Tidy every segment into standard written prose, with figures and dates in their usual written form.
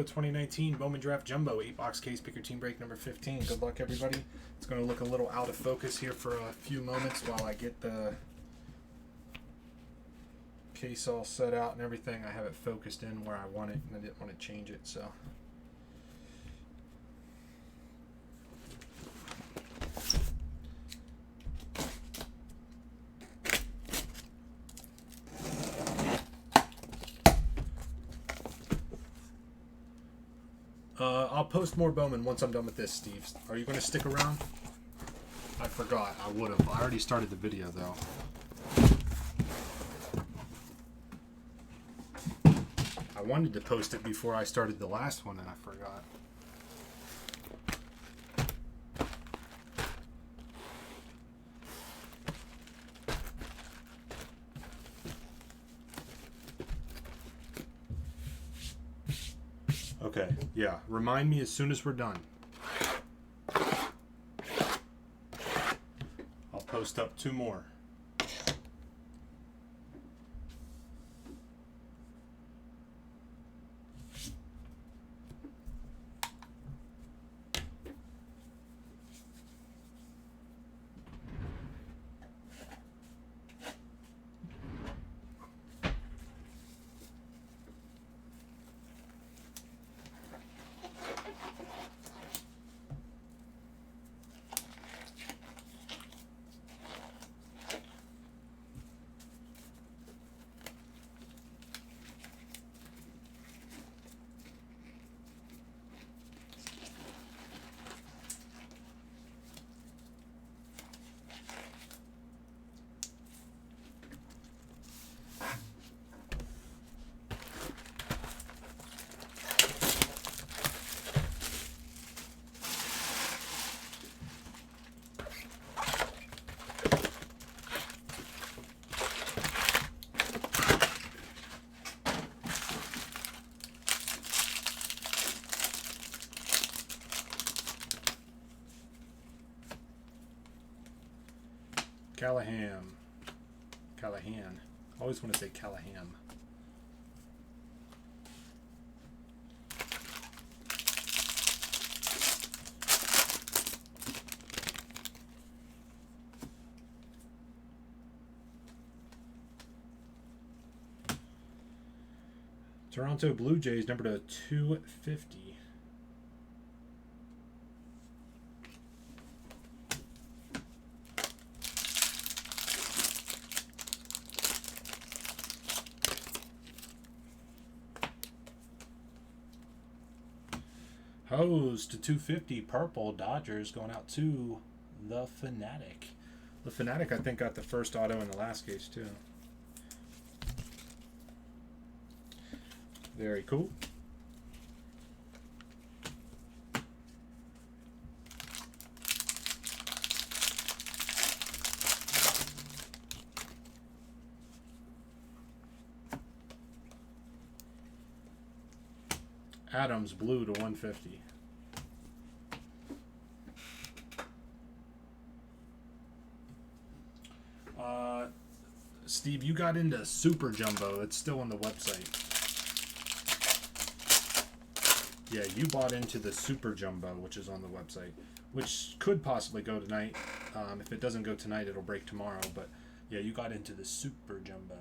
2019 Bowman Draft Jumbo 8-box case, pick your team break number 15. Good luck, everybody. It's going to look a little out of focus here for a few moments while I get the case all set out and everything. I have it focused in where I want it, and I didn't want to change it, so. I'll post more Bowman once I'm done with this, Steve. Are you going to stick around? I forgot. I would have. I already started the video, though. I wanted to post it before I started the last one, and I forgot. Okay, yeah. Remind me as soon as we're done. I'll post up 2 more. Callahan. I always want to say Callahan. Toronto Blue Jays, number to 250. Hose to 250, purple, Dodgers going out to the Fanatic. The Fanatic, I think, got the first auto in the last case, too. Very cool. Adams, blue to 150. Steve, you got into Super Jumbo. It's still on the website. Yeah, you bought into the Super Jumbo, which is on the website, which could possibly go tonight. If it doesn't go tonight, it'll break tomorrow. But yeah, you got into the Super Jumbo.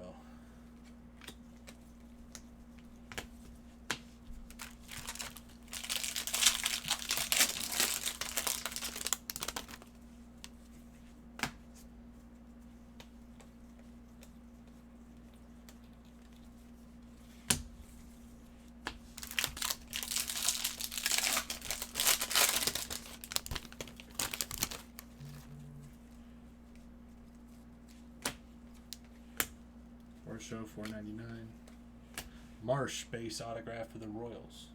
Show $4.99. Marsh base autograph for the Royals.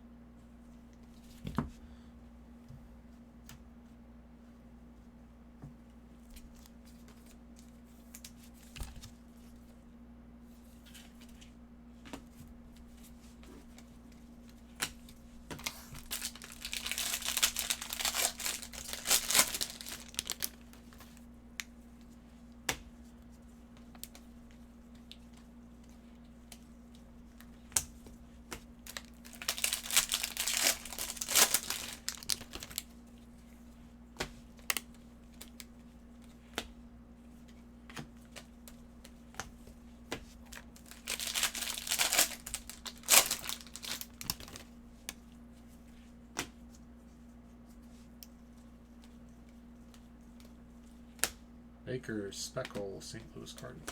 Baker, Speckle, St. Louis Cardinals.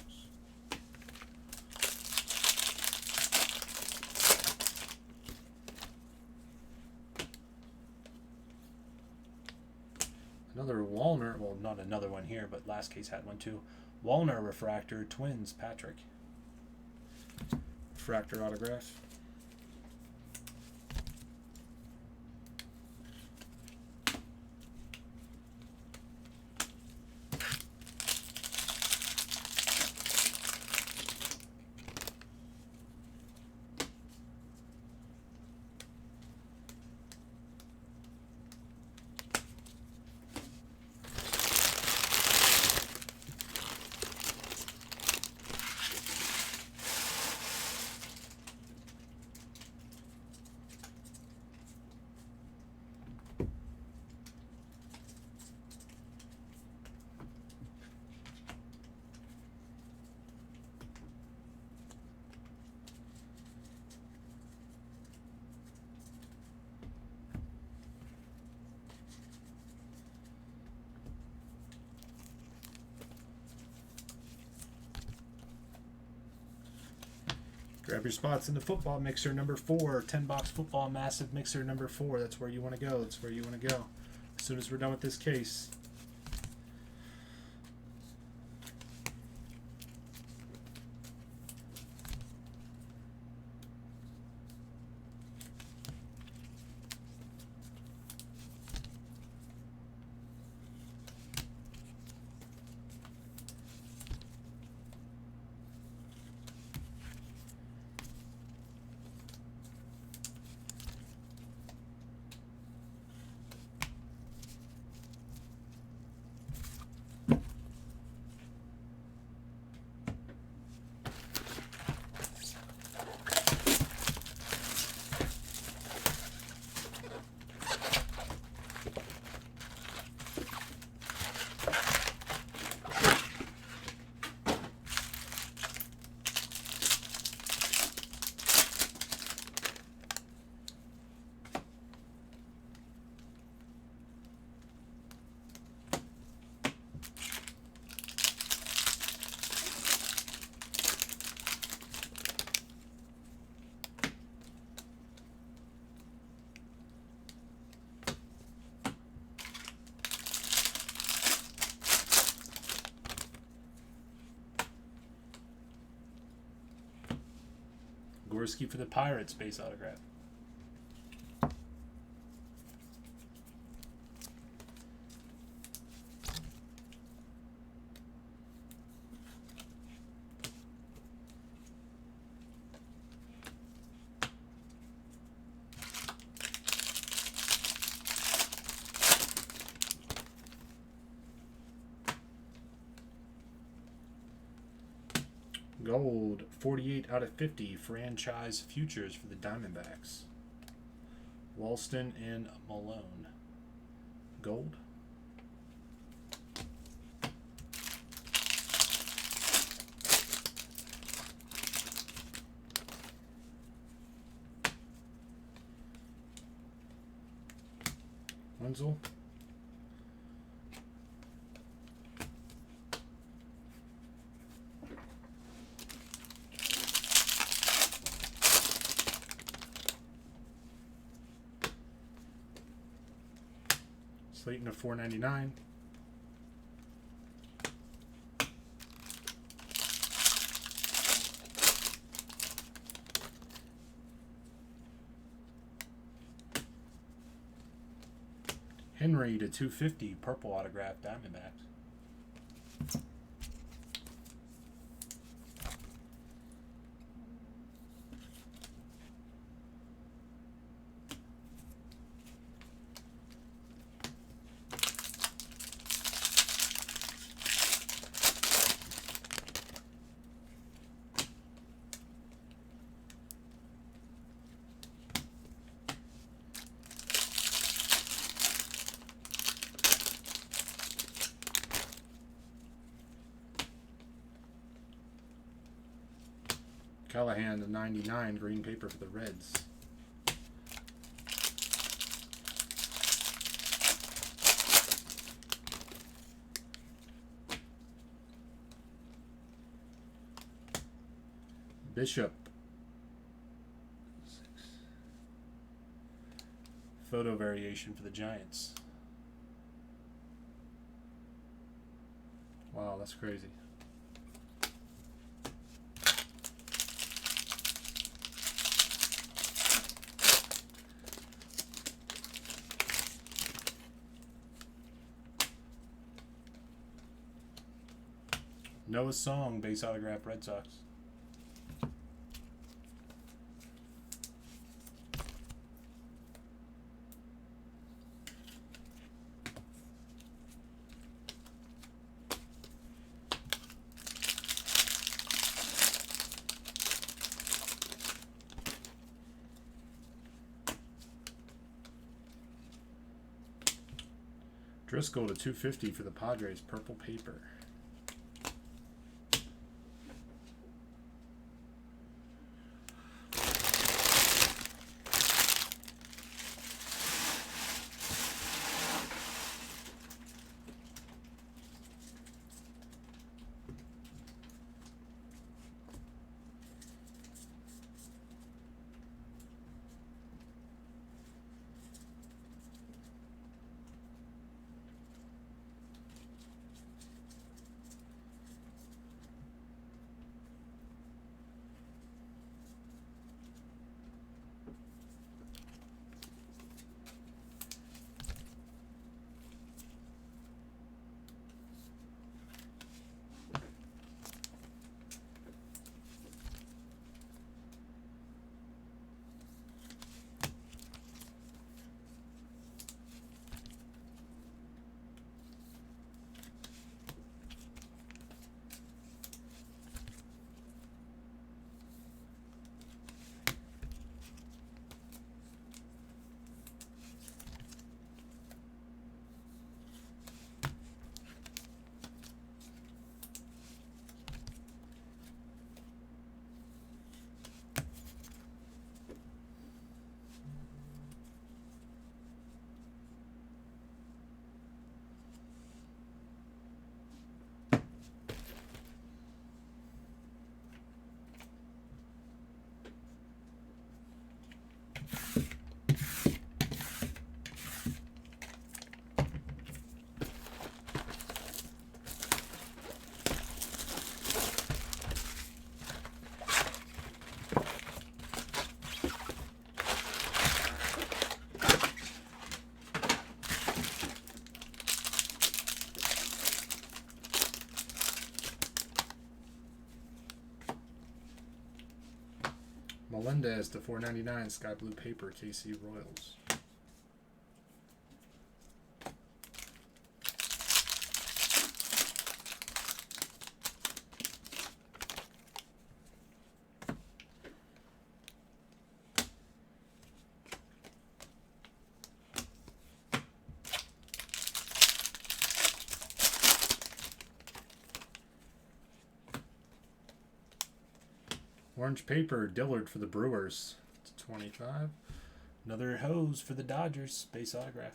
Another Wallner, well, not another one here, but last case had one too. Wallner refractor, Twins, Patrick. Refractor autograph. Grab your spots in the football mixer number 4, 10-box football massive mixer number 4. That's where you want to go. That's where you want to go. As soon as we're done with this case. Gorski for the Pirates, base autograph. Gold, 48 out of 50, franchise futures for the Diamondbacks. Walston and Malone. Gold. Wenzel. Slayton of 499. Henry to 250, purple autograph, Diamondbacks. Callahan to 99, green paper for the Reds. Bishop. Photo variation for the Giants. Wow, that's crazy. Noah Song, base autograph, Red Sox. Driscoll to 250 for the Padres, purple paper. Melendez to 499, sky blue paper, KC Royals. Orange paper, Dillard for the Brewers. It's 25. Another hose for the Dodgers. Base autograph.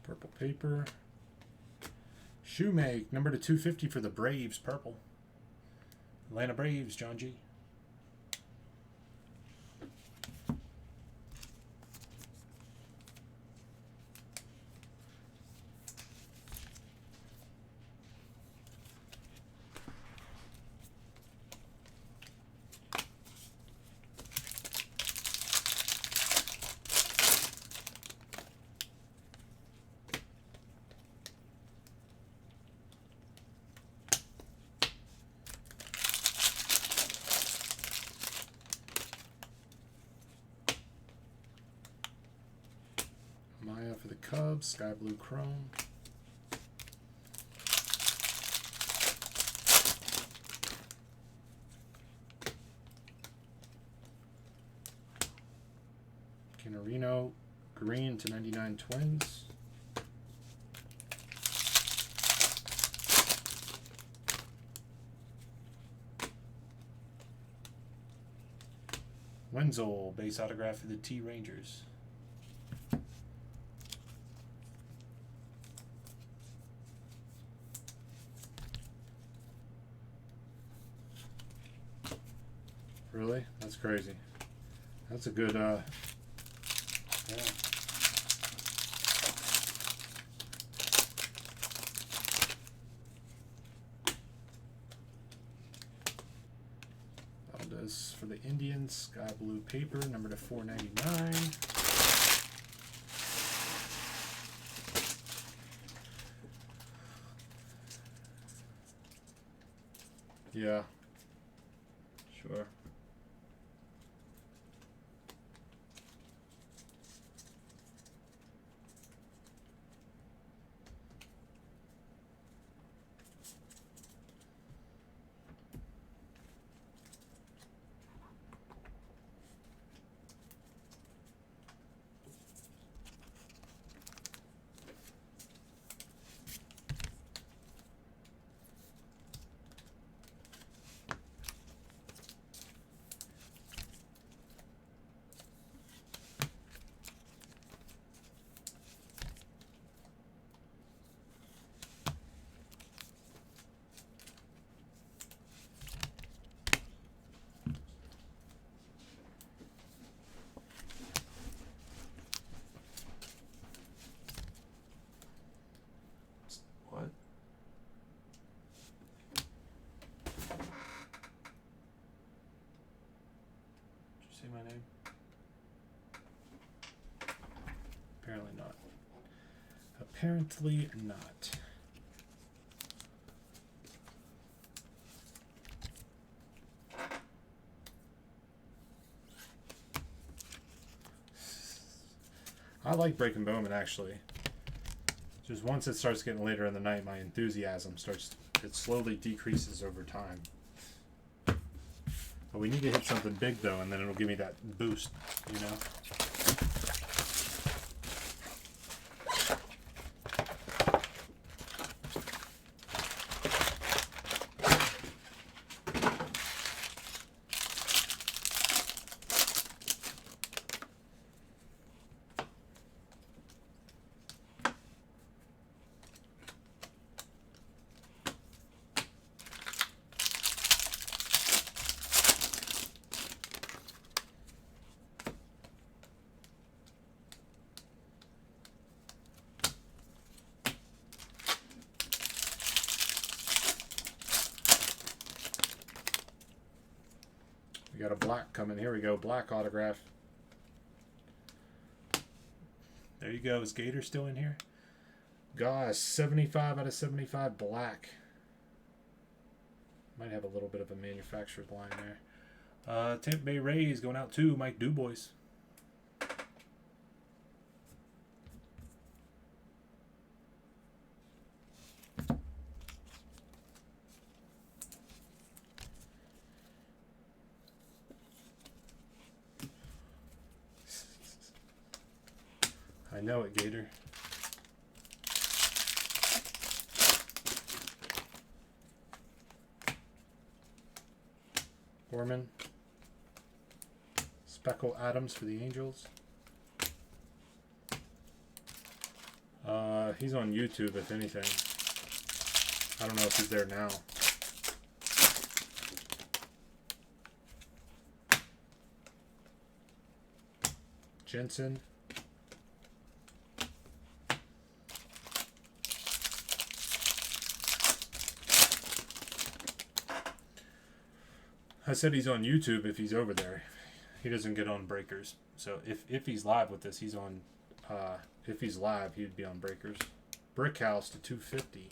Purple paper. Shoemake, number to 250 for the Braves, purple. Atlanta Braves, John G. for the Cubs, sky blue chrome. Canarino, green to 99 Twins. Wenzel, base autograph for the T Rangers. Really? That's crazy. That's a good, yeah. Valdez for the Indians, sky blue paper, number to 499. Yeah. Sure. What? Did you say my name? Apparently not. Apparently not. I like breaking Bowman actually. Just once it starts getting later in the night, my enthusiasm it slowly decreases over time. But we need to hit something big though, and then it'll give me that boost, you know? We got a black coming. Here we go. Black autograph. There you go. Is Gator still in here? Gosh, 75 out of 75 black. Might have a little bit of a manufacturer's line there. Tampa Bay Rays going out to Mike Dubois. I know it, Gator. Bowman. Speckle Adams for the Angels. He's on YouTube, if anything. I don't know if he's there now. Jensen. I said he's on YouTube if he's over there. He doesn't get on Breakers. So if he's live with this, he's on. If he's live, he'd be on Breakers. Brickhouse to 250.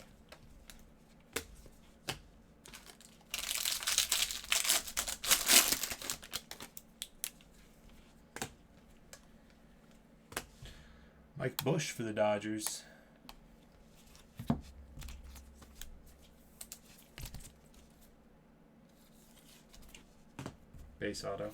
Mike Bush for the Dodgers. Base auto.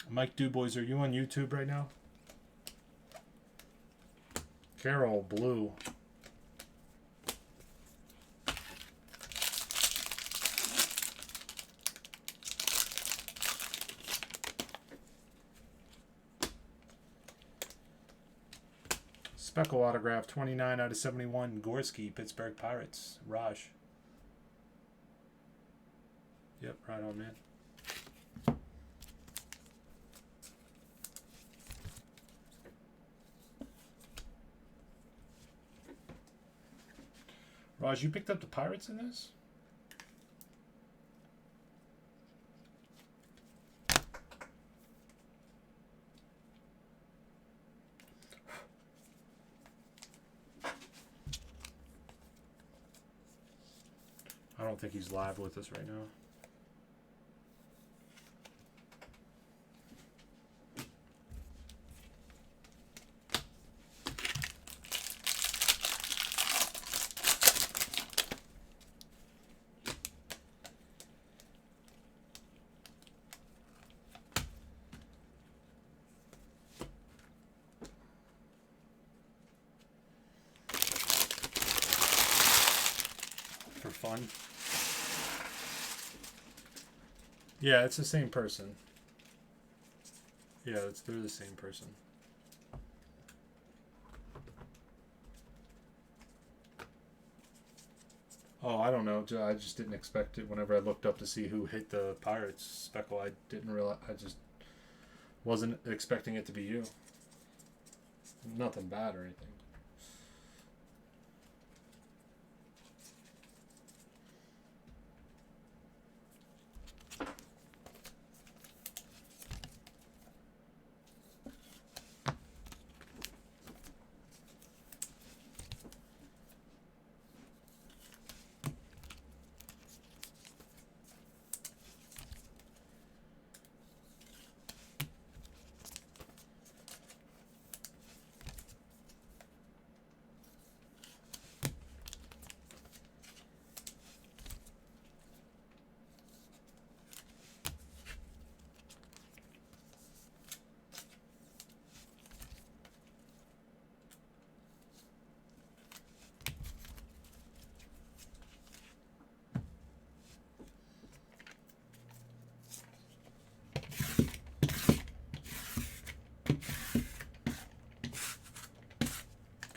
Mike Dubois, are you on YouTube right now? Carol Blue. Speckle autograph, 29 out of 71. Gorski, Pittsburgh Pirates. Raj. Yep, right on, man. Raj, you picked up the Pirates in this? I don't think he's live with us right now. For fun. Yeah, it's the same person. Yeah, they're the same person. Oh, I don't know. I just didn't expect it whenever I looked up to see who hit the Pirates speckle. I didn't realize. I just wasn't expecting it to be you. Nothing bad or anything.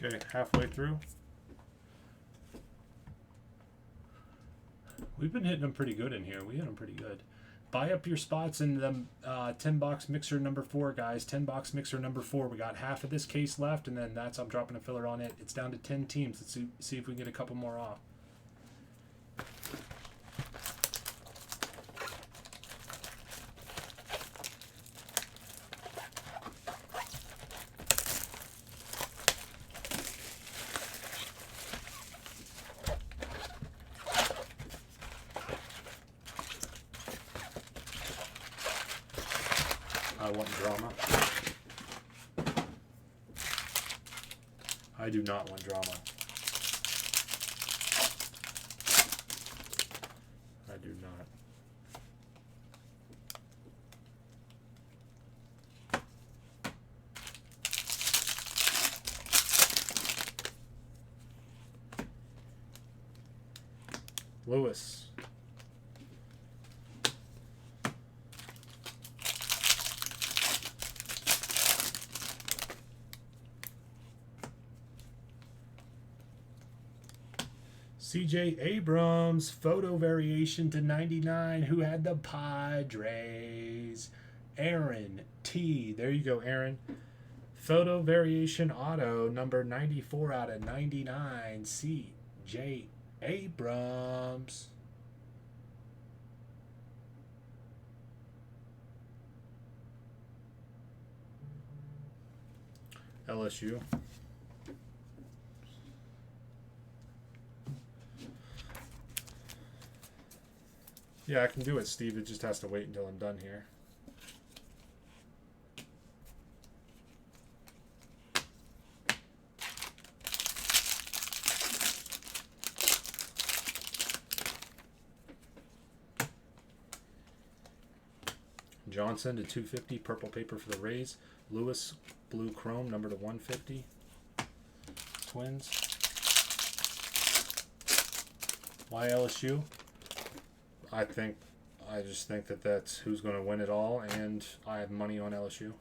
Okay, halfway through. We've been hitting them pretty good in here. We hit them pretty good. Buy up your spots in the 10 box mixer number 4, guys. 10 box mixer number 4. We got half of this case left, and then I'm dropping a filler on it. It's down to 10 teams. Let's see if we can get a couple more off. I want drama. I do not want drama. I do not. Lewis. CJ Abrams, photo variation to 99. Who had the Padres? Aaron T. There you go, Aaron. Photo variation auto, number 94 out of 99. CJ Abrams. LSU. Yeah, I can do it, Steve. It just has to wait until I'm done here. Johnson to 250, purple paper for the Rays. Lewis, blue chrome, number to 150. Twins. Why LSU? I just think that that's who's going to win it all, and I have money on LSU.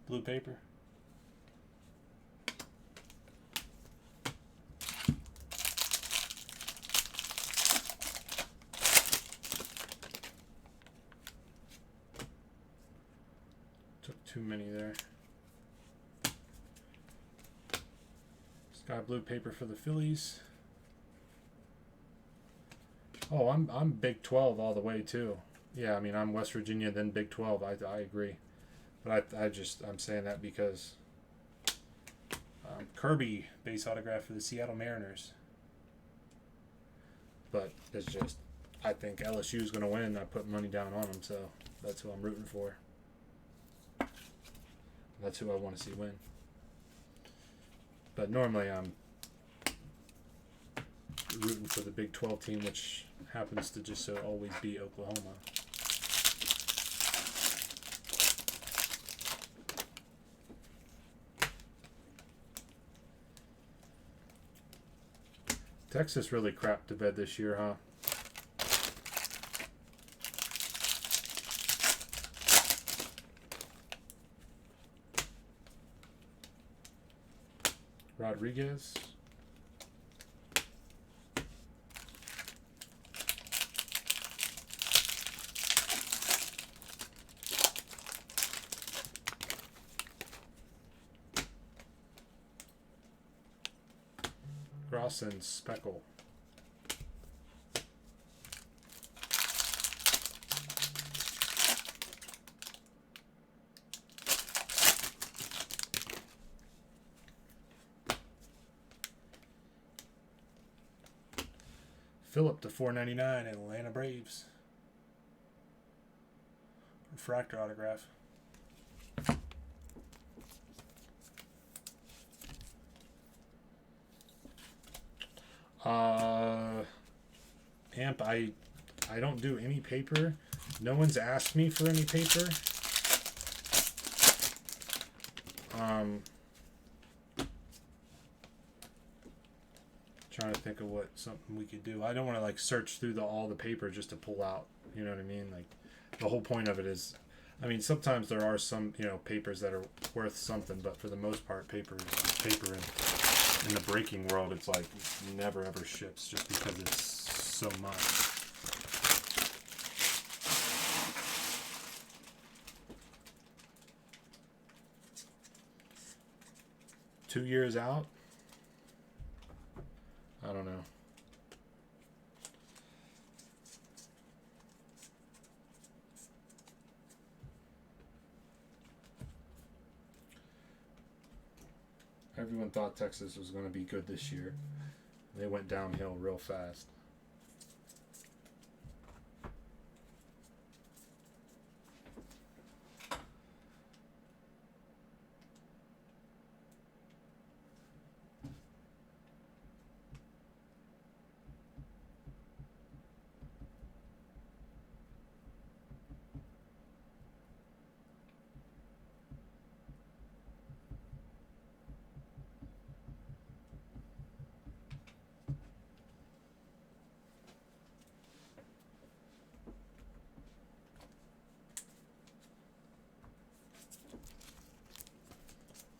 Blue paper. Took too many there. Sky blue paper for the Phillies. Oh, I'm Big 12 all the way too. Yeah, I mean I'm West Virginia then Big 12. I agree. But I'm saying that because Kirby base autograph for the Seattle Mariners. But it's just, I think LSU is going to win. I put money down on them, so that's who I'm rooting for. That's who I want to see win. But normally I'm rooting for the Big 12 team, which happens to just so always be Oklahoma. Texas really crapped to bed this year, huh? Rodriguez. Grosson, Speckle. Phillip to 499 in Atlanta Braves. Refractor autograph. Amp, I don't do any paper. No one's asked me for any paper. Trying to think of what something we could do. I don't want to like search through all the paper just to pull out. You know what I mean? Like the whole point of it is, I mean, sometimes there are some papers that are worth something, but for the most part, paper is paper. In the breaking world, it's like never ever ships just because it's so much. Two years out? I don't know. Everyone thought Texas was going to be good this year. They went downhill real fast.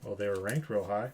Well, they were ranked real high.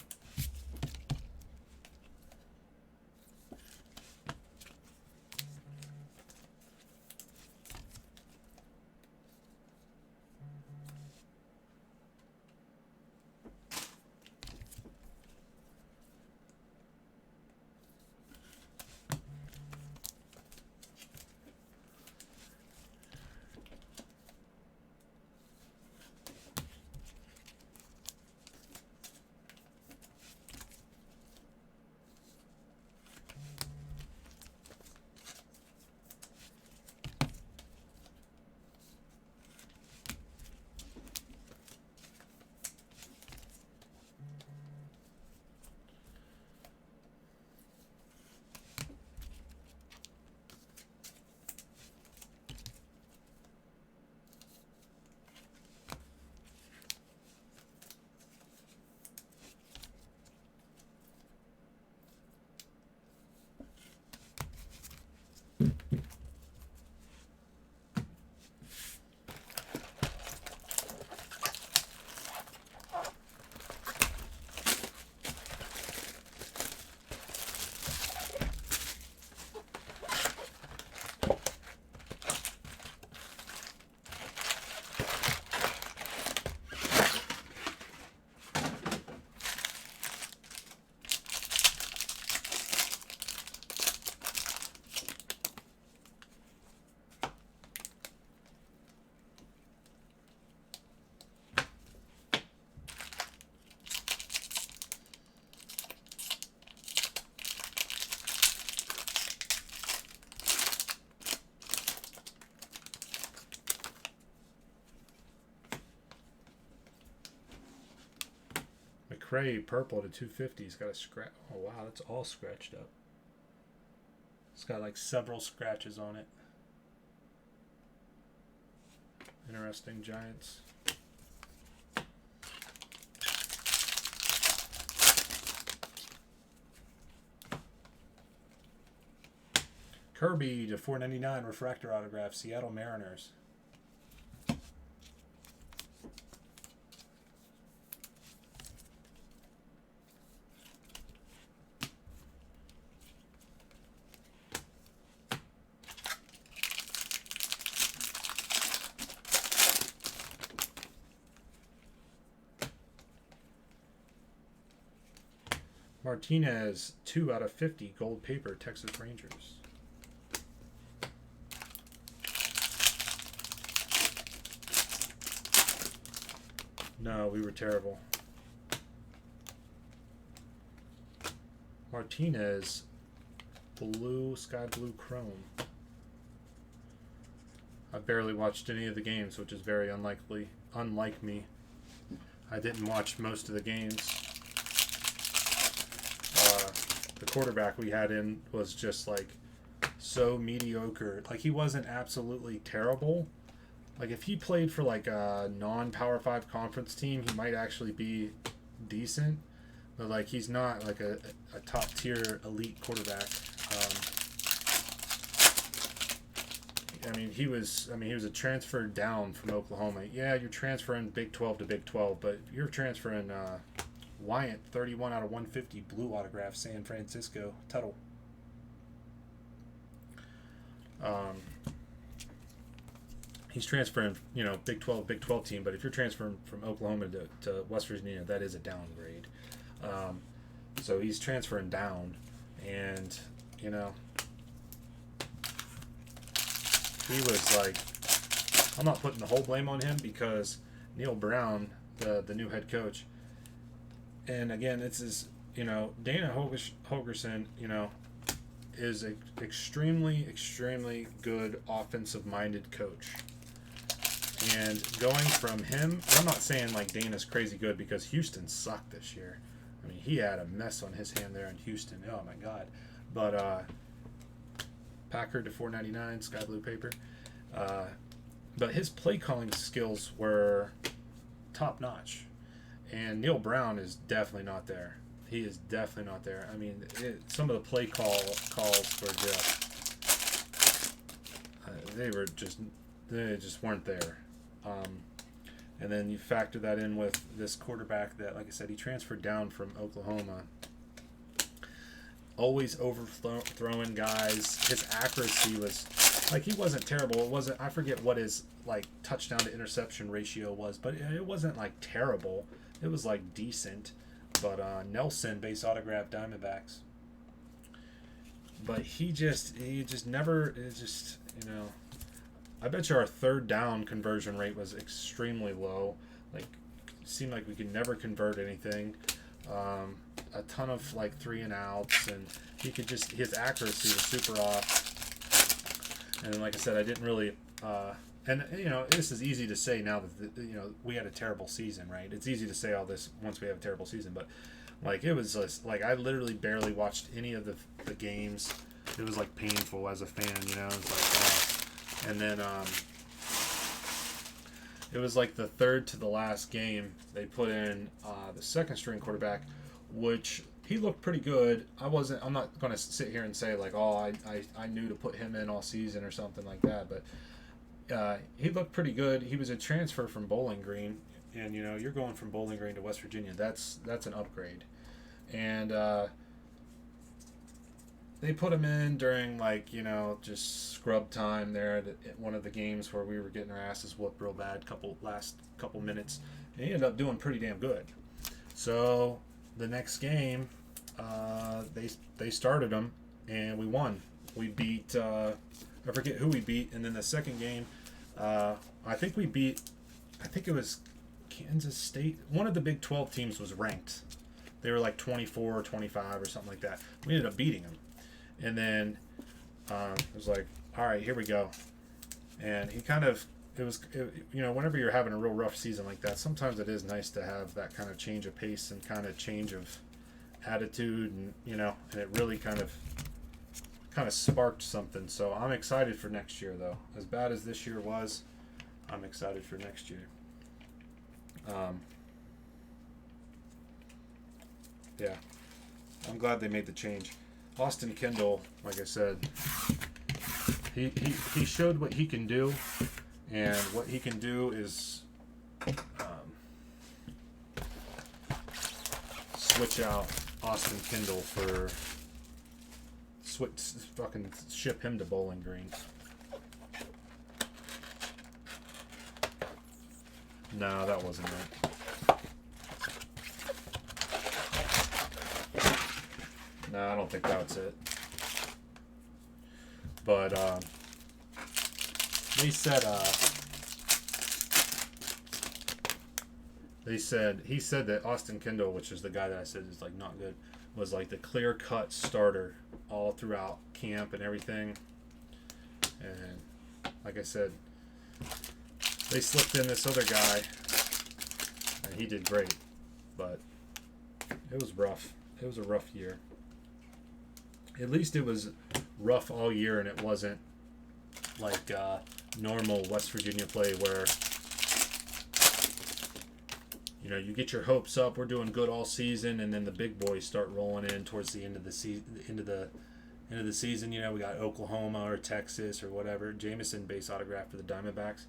McRae purple to 250. He's got a scratch. Oh wow, that's all scratched up. It's got like several scratches on it. Interesting, Giants. Kirby to 499 refractor autograph, Seattle Mariners. Martinez, 2/50, gold paper, Texas Rangers. No, we were terrible. Martinez, blue, sky blue chrome. I barely watched any of the games, which is very unlike me. I didn't watch most of the games. The quarterback we had in was just like so mediocre. Like he wasn't absolutely terrible. Like if he played for like a non-Power 5 conference team, he might actually be decent. But like he's not like a top tier elite quarterback. He was a transfer down from Oklahoma. Yeah, you're transferring Big 12 to Big 12, but you're transferring Wyatt, 31/150, blue autograph, San Francisco, Tuttle. He's transferring, Big 12 team, but if you're transferring from Oklahoma to West Virginia, that is a downgrade. So he's transferring down, and, he was like, I'm not putting the whole blame on him because Neil Brown, the new head coach, and again, it's his, Dana Holgorsen, is an extremely, extremely good offensive-minded coach. And going from him, I'm not saying like Dana's crazy good because Houston sucked this year. I mean, he had a mess on his hand there in Houston. Oh my God. But Packard to 499, sky blue paper. But his play calling skills were top notch. And Neil Brown is definitely not there. He is definitely not there. I mean, some of the play calls were just they just weren't there. And then you factor that in with this quarterback that, like I said, he transferred down from Oklahoma. Always overthrowing guys. His accuracy was, like, he wasn't terrible. It wasn't, I forget what his, like, touchdown to interception ratio was, but it wasn't, like, terrible. It was, like, decent. But Nelson, base autograph Diamondbacks. But he just never, it just, you know, I bet you our third down conversion rate was extremely low. Like, it seemed like we could never convert anything. A ton of, like, 3 and outs, and he could just, his accuracy was super off. And then, like I said, I didn't really, and, you know, this is easy to say now that, you know, we had a terrible season, right? It's easy to say all this once we have a terrible season, but, like, it was just, like, I literally barely watched any of the games. It was, like, painful as a fan, you know? It was like, and then, it was like the third to the last game. They put in the second string quarterback, which he looked pretty good. I'm not going to sit here and say, like, oh, I knew to put him in all season or something like that, but he looked pretty good. He was a transfer from Bowling Green, and, you know, you're going from Bowling Green to West Virginia. That's an upgrade. And they put him in during, like, you know, just scrub time there at one of the games where we were getting our asses whooped real bad last couple minutes. And he ended up doing pretty damn good. So the next game, they started him, and we won. We beat, I forget who we beat, and then the second game, I think it was Kansas State. One of the Big 12 teams was ranked. They were like 24 or 25 or something like that. We ended up beating them. And then it was like, all right, here we go. And he kind of, you know, whenever you're having a real rough season like that, sometimes it is nice to have that kind of change of pace and kind of change of attitude, and, you know, and it really kind of sparked something. So I'm excited for next year, though. As bad as this year was, I'm excited for next year. Yeah, I'm glad they made the change. Austin Kendall, like I said, he showed what he can do, and what he can do is switch out Austin Kendall for fucking ship him to Bowling Green. No, that wasn't it. No, I don't think that's it. But he said that Austin Kendall, which is the guy that I said is, like, not good, was like the clear-cut starter all throughout camp and everything. And like I said, they slipped in this other guy, and he did great. But it was rough. It was a rough year. At least it was rough all year, and it wasn't like normal West Virginia play where, you know, you get your hopes up, we're doing good all season, and then the big boys start rolling in towards the end of the season. You know, we got Oklahoma or Texas or whatever. Jameson base autograph for the Diamondbacks.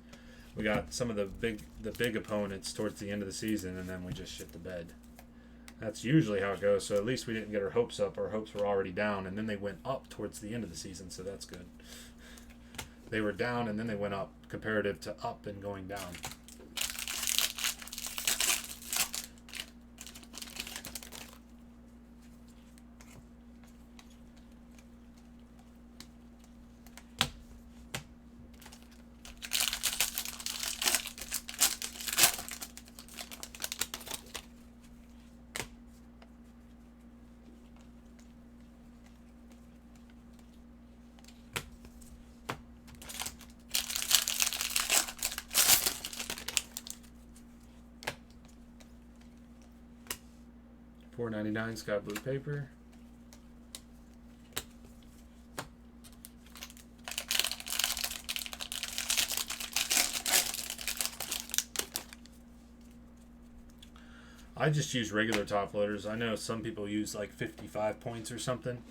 We got some of the big opponents towards the end of the season, and then we just shit the bed. That's usually how it goes. So at least we didn't get our hopes up. Our hopes were already down, and then they went up towards the end of the season, so that's good. They were down, and then they went up, comparative to up and going down. $4.99 Sky Blue paper. I just use regular top loaders. I know some people use like 55 points or something.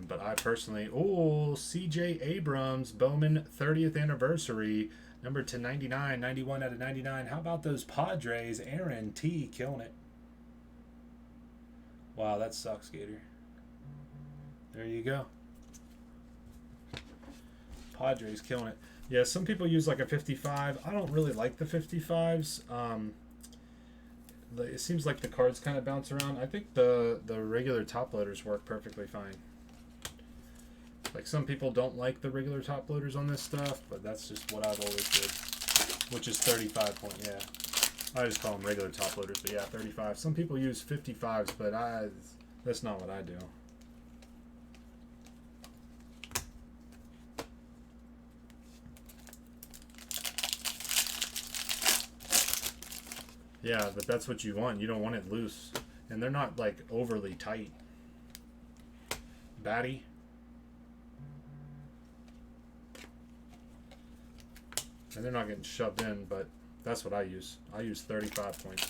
But I personally, CJ Abrams, Bowman 30th anniversary, Number to 99, 91 out of 99. How about those Padres? Aaron T. killing it. Wow, that sucks, Gator. There you go. Padres killing it. Yeah, some people use like a 55. I don't really like the 55s. It seems like the cards kind of bounce around. I think the regular top loaders work perfectly fine. Like, some people don't like the regular top loaders on this stuff, but that's just what I've always did, which is 35 point. Yeah, I just call them regular top loaders, but yeah, 35. Some people use 55s, but that's not what I do. Yeah, but that's what you want. You don't want it loose, and they're not like overly tight. Batty. And they're not getting shoved in, but that's what I use. I use 35 points.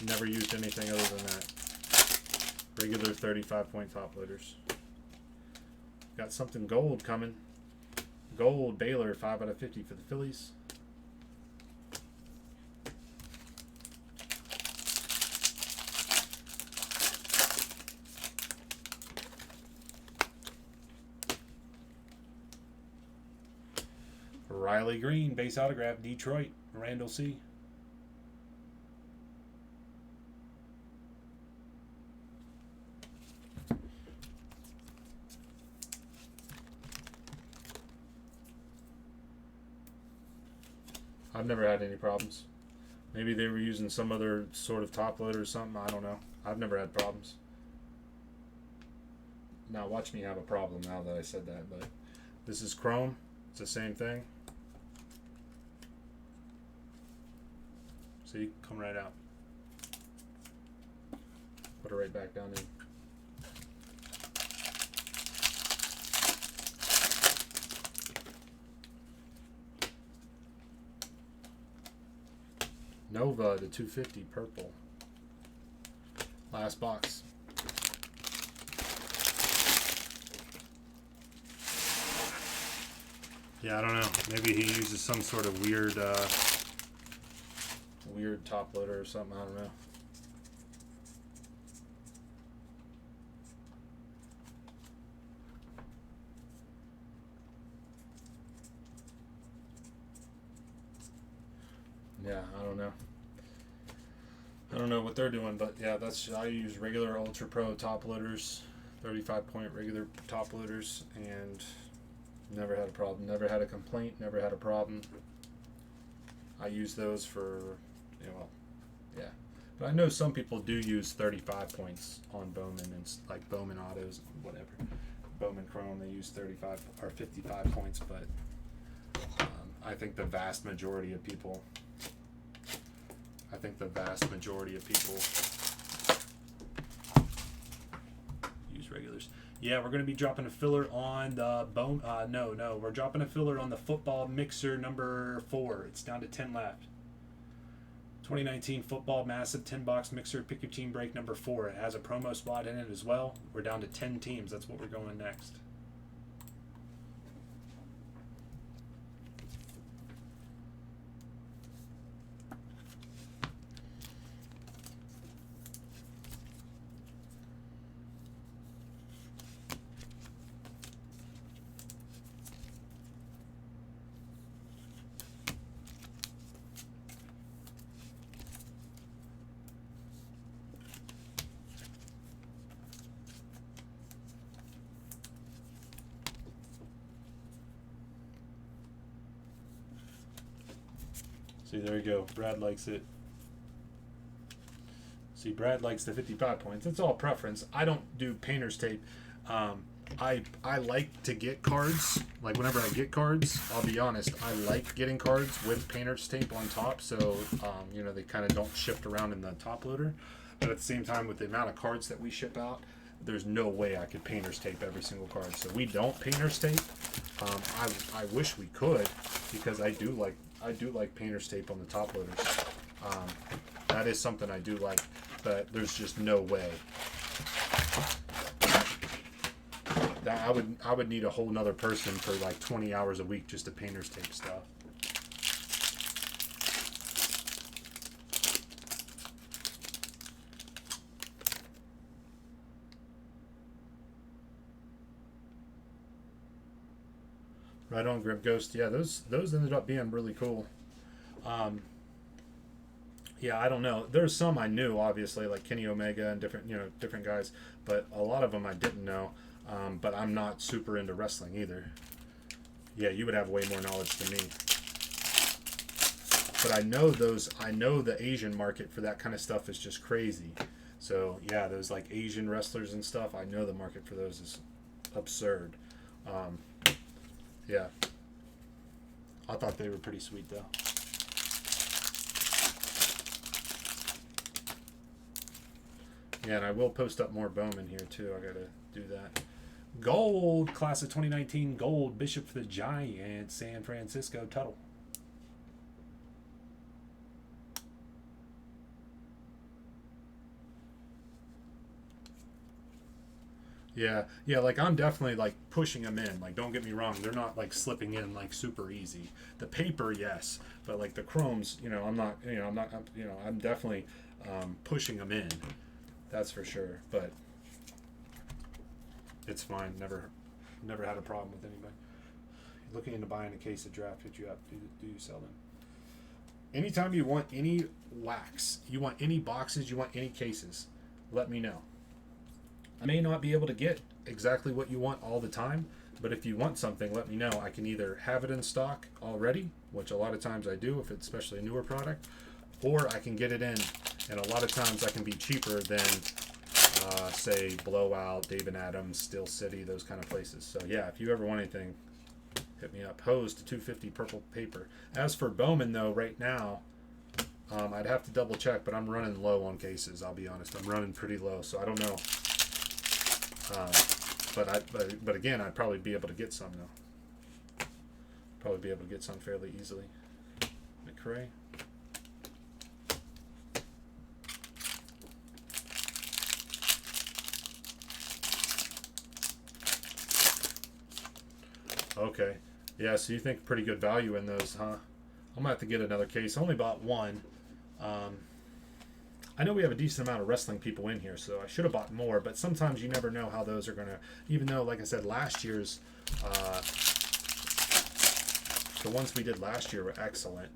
Never used anything other than that. Regular 35 point top loaders. Got something gold coming. Gold Baylor 5 out of 50 for the Phillies. Riley Green, base autograph, Detroit, Randall C. I've never had any problems. Maybe they were using some other sort of top loader or something. I don't know. I've never had problems. Now watch me have a problem now that I said that. But this is chrome. It's the same thing. See, come right out. Put it right back down in. Nova, the 250 purple. Last box. Yeah, I don't know. Maybe he uses some sort of weird top loader or something. I don't know. Yeah, I don't know. I don't know what they're doing, but yeah, I use regular Ultra Pro top loaders, 35 point regular top loaders, and never had a problem. Never had a complaint. Never had a problem. I use those for, yeah. But I know some people do use 35 points on Bowman and like Bowman autos, whatever. Bowman Chrome, they use 35 or 55 points, but I think the vast majority of people. Use regulars. Yeah, we're going to be dropping a filler on the No, we're dropping a filler on the football mixer number 4. It's down to 10 left. 2019 football massive 10-box mixer. Pick your team break number 4. It has a promo spot in it as well. We're down to 10 teams. That's what we're going next. See, there you go. Brad likes it. See, Brad likes the 55 points. It's all preference. I don't do painter's tape. I like to get cards. Like, whenever I get cards, I'll be honest, I like getting cards with painter's tape on top, so they kind of don't shift around in the top loader. But at the same time, with the amount of cards that we ship out, there's no way I could painter's tape every single card. So we don't painter's tape. I wish we could, because I do like painter's tape on the top loaders. That is something I do like, but there's just no way. That I would need a whole nother person for like 20 hours a week just to painter's tape stuff. Right on, Grip Ghost. Yeah, those ended up being really cool. Um, yeah, I don't know. There's some I knew, obviously, like Kenny Omega and different guys, but a lot of them I didn't know. But I'm not super into wrestling either. Yeah, you would have way more knowledge than me. But I know those. I know the Asian market for that kind of stuff is just crazy. So yeah, those like Asian wrestlers and stuff. I know the market for those is absurd. Yeah, I thought they were pretty sweet though. Yeah, and I will post up more Bowman here too. I gotta do that. Gold, class of 2019, gold, Bishop for the Giants, San Francisco, Tuttle. Yeah, like I'm definitely like pushing them in. Like, don't get me wrong, they're not like slipping in like super easy. The paper, yes, but like the chromes, I'm definitely pushing them in. That's for sure. But it's fine. Never had a problem with anybody. Looking into buying a case of draft, hit you up. Do you sell them? Anytime you want any wax, you want any boxes, you want any cases, let me know. I may not be able to get exactly what you want all the time, but if you want something, let me know. I can either have it in stock already, which a lot of times I do if it's especially a newer product, or I can get it in, and a lot of times I can be cheaper than, say, Blowout, David Adams, Steel City, those kind of places. So yeah, if you ever want anything, hit me up. Hose to 250 purple paper. As for Bowman, though, right now, I'd have to double check, but I'm running low on cases. I'll be honest, I'm running pretty low, so I don't know. But again, I'd probably be able to get some though. Probably be able to get some fairly easily. McRae. Okay. Yeah, so you think pretty good value in those, huh? I'm gonna have to get another case. I only bought one. I know we have a decent amount of wrestling people in here, so I should have bought more, but sometimes you never know how those are going to, even though, like I said, last year's, the ones we did last year were excellent,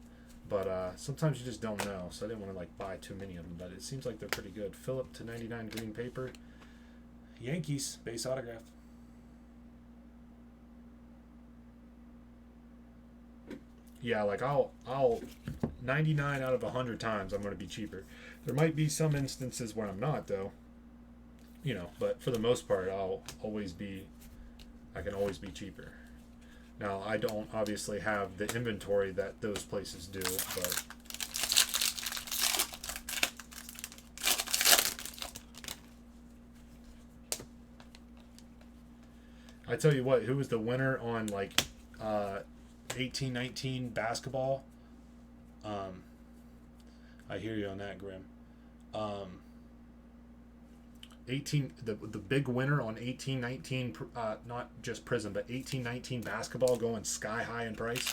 but sometimes you just don't know, so I didn't want to, like, buy too many of them, but it seems like they're pretty good. Phillip to 99 green paper. Yankees, base autograph. Yeah, like I'll 99 out of 100 times I'm going to be cheaper. There might be some instances where I'm not though. But for the most part I can always be cheaper. Now, I don't obviously have the inventory that those places do, but I tell you what, who was the winner on like 1819 basketball? I hear you on that, Grim. The big winner on 1819, not just Prism, but 1819 basketball going sky high in price.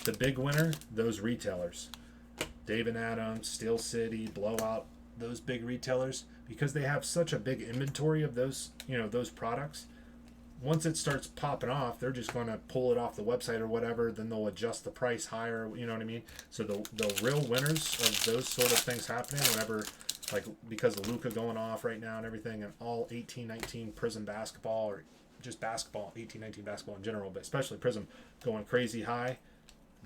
The big winner, those retailers, David Adams, Steel City, Blowout, those big retailers, because they have such a big inventory of those, those products. Once it starts popping off, they're just going to pull it off the website or whatever. Then they'll adjust the price higher. You know what I mean? So the real winners of those sort of things happening, whenever, like, because of Luka going off right now and everything, and all 1819 Prism basketball, or just basketball, 1819 basketball in general, but especially Prism going crazy high,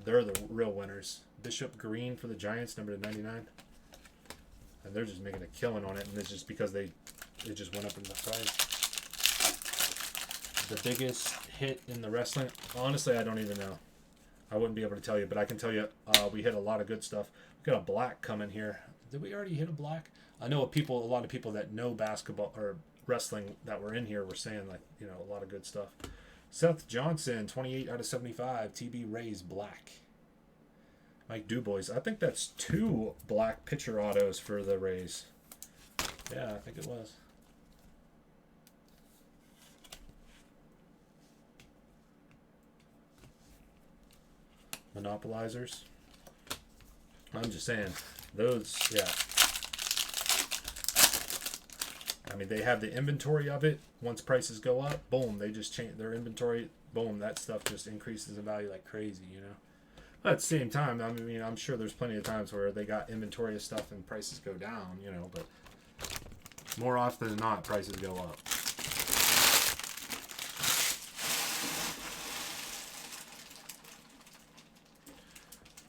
they're the real winners. Bishop Green for the Giants, number 99. And they're just making a killing on it, and it's just because it just went up in the price. The biggest hit in the wrestling, honestly, I don't even know. I wouldn't be able to tell you, but I can tell you we hit a lot of good stuff. We got a black coming here. Did we already hit a black? I know a lot of people that know basketball or wrestling that were in here were saying, like, a lot of good stuff. Seth Johnson, 28 out of 75, TB Rays black. Mike Dubois, I think that's 2 black pitcher autos for the Rays. Yeah, I think it was. Monopolizers. I'm just saying, those, yeah. I mean, they have the inventory of it. Once prices go up, boom, they just change their inventory. Boom, that stuff just increases in value like crazy, you know. But at the same time, I mean, I'm sure there's plenty of times where they got inventory of stuff and prices go down, you know. But more often than not, prices go up.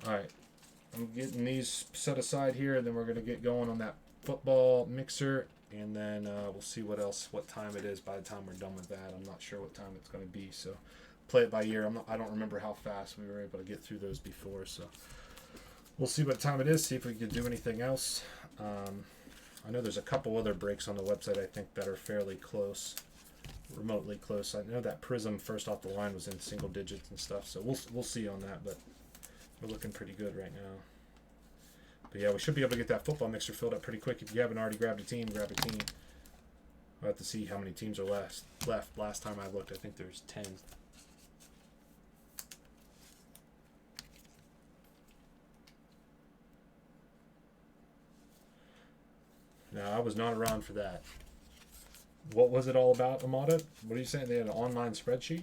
All right, I'm getting these set aside here, and then we're gonna get going on that football mixer, and then we'll see what time it is by the time we're done with that. I'm not sure what time it's gonna be, so play it by ear. I don't remember how fast we were able to get through those before, so we'll see what time it is. See if we can do anything else. I know there's a couple other breaks on the website I think that are fairly close, remotely close. I know that Prism first off the line was in single digits and stuff, so we'll see on that, but we're looking pretty good right now. But yeah, we should be able to get that football mixer filled up pretty quick. If you haven't already grabbed a team, grab a team. We'll have to see how many teams are left. Last time I looked, I think there's 10. No, I was not around for that. What was it all about, Amada? What are you saying? They had an online spreadsheet?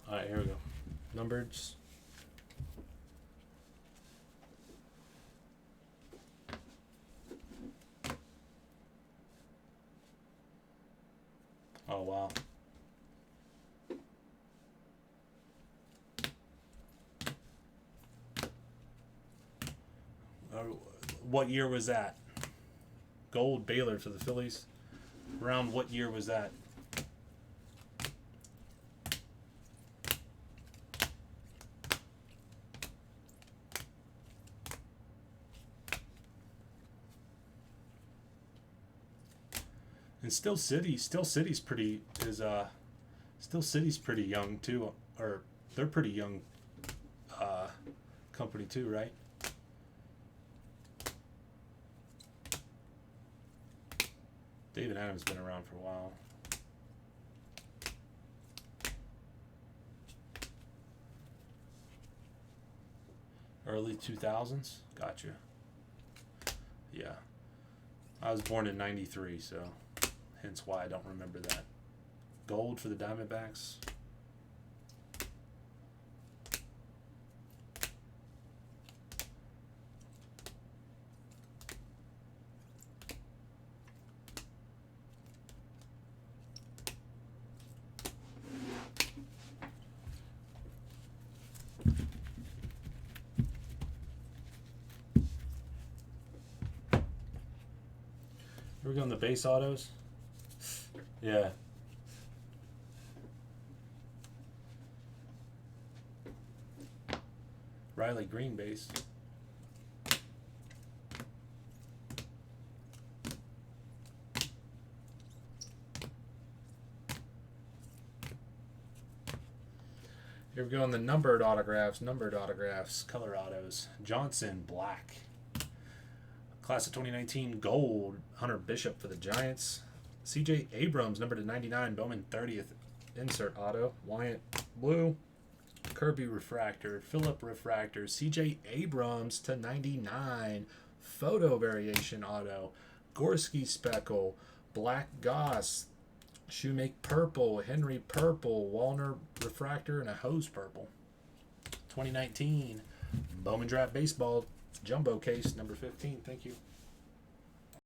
All right, here we go. Numbers. Oh, wow. What year was that? Gold Baylor to the Phillies. Around what year was that? And Still City's pretty young too, or they're pretty young company too, right? David Adams been around for a while. Early 2000s? Gotcha. Yeah. I was born in 93, so hence why I don't remember that. Gold for the Diamondbacks. Here we go on the base autos. Yeah. Riley Green base. Here we go on the numbered autographs, color autos. Johnson, black. Class of 2019, gold. Hunter Bishop for the Giants. CJ Abrams, number to 99, Bowman 30th. Insert auto. Wyant, blue. Kirby refractor. Phillip refractor. CJ Abrams to 99. Photo variation auto. Gorski speckle. Black Goss. Shoemake purple. Henry purple. Walner refractor and a hose purple. 2019 Bowman Draft Baseball. Jumbo case, number 15. Thank you.